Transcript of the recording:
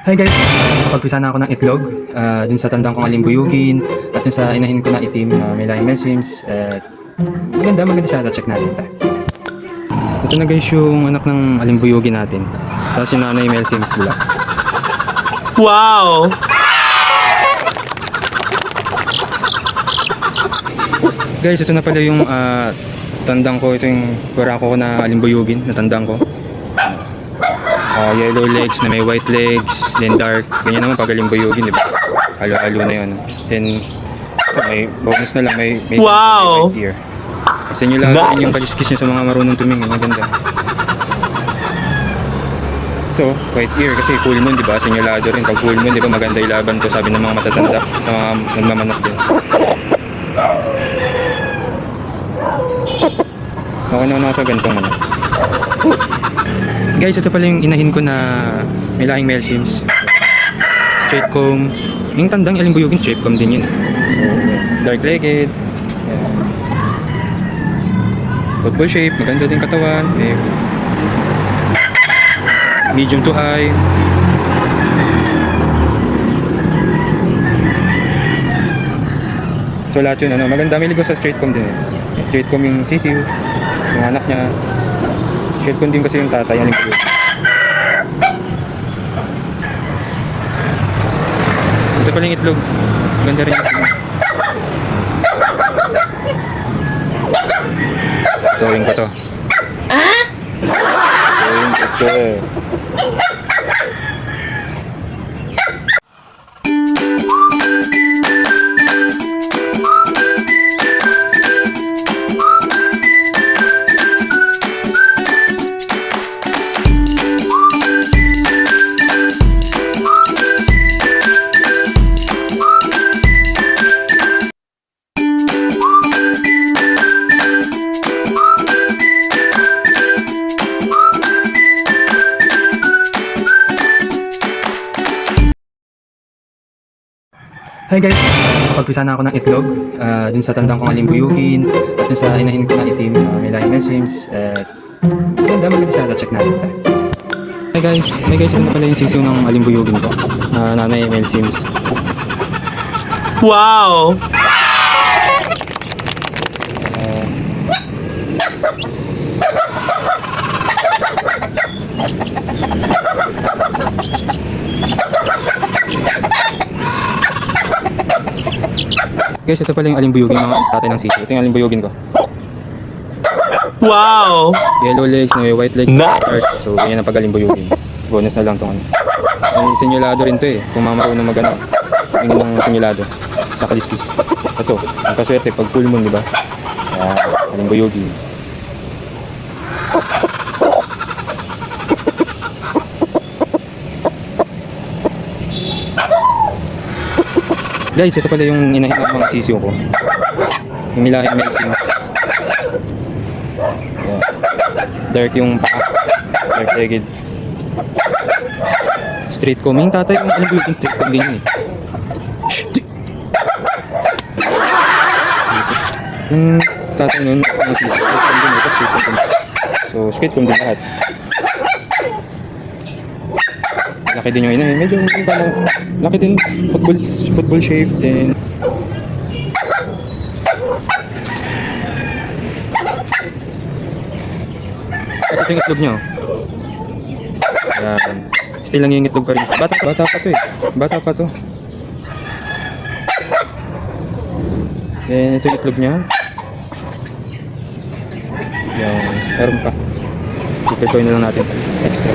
Hi guys! Pagpisa na ako ng itlog dun sa tandang kong alimbuyugin at dun sa inahin ko na itim na may lahing Melsims at maganda siya. Check natin ta. Ito na guys yung anak ng alimbuyugin natin. Tapos yung nanay Melsims black. Wow! Guys, ito na pala yung tandang ko. Ito yung barako ko na alimbuyugin na tandang ko. Yellow legs na may white legs, then dark. Ganyan naman pag alimbuyugin, di ba? Halo-halo na yun. Then, ito, may bonus na lang, may Wow! white ear. Kasi nyo lang Nice! yung kaliskis nyo sa mga marunong tumingin. Maganda. Ito, white ear kasi full moon, di ba? Sinyalado rin. Pag full moon, di ba? Maganda yung laban to, sabi ng mga matatanda, ng mga nagmamanok din. Okay na nasa gantong ano. Guys, ito pala yung inahin ko na may lahing Melsims. Straight comb. Yung tandang alimbuyugin, straight comb din yun. Dark legged. Football shape, maganda din katawan. Medium to high. So lahat yun, ano, maganda. May ligo sa straight comb din. Straight comb yung sisiw, yung anak niya. Straight comb din kasi yung tatay. Yan yung blue. Ito pala yung itlog. Maganda rin yung itlog. Towing ko to. Towing ko to. Hi guys! Pagpisa na ako ng itlog dun sa tandang kong alimbuyugin at dun sa inahin ko na itim na may lahing Melsims at maganda siya. Check natin ta. Hi guys! Ito na pala yung sisiw ng alimbuyugin ko na nanay Melsims. Wow! Guys, ito pala yung alimbuyugin ng tatay ng sisiw. Ito yung alimbuyugin ko. Wow! Yellow legs na may white legs. Nice! Dark. So, ganyan ang pag-alimbuyugin. Bonus na lang itong ano. May sinyalado rin to eh. Kung mamarunong mag-ano. Tingin ng sinyalado sa kaliskis. Ito, ang kaswerte pag full moon, di ba? Alimbuyugin. Guys, ito pala yung inahin ng mga sisiw ko. Yung milahing Melsims. Dark yung paa. Dark legged. Straight comb. Yung tatay yung alimbuyugin straight comb din yun eh. Yung tatay nun, yung sisiw, straight comb din. Ito straight comb. So, straight comb din lahat. Laki din yung ina eh. Medyo laki din. Football shape din. Kasi ito yung itlog nyo. Ayan. Still lang yung itlog pa rin. Bata pa to eh. Bata pa to. Then ito yung itlog niya. Ayan. Meron pa. Ipitoy na lang natin. Extra.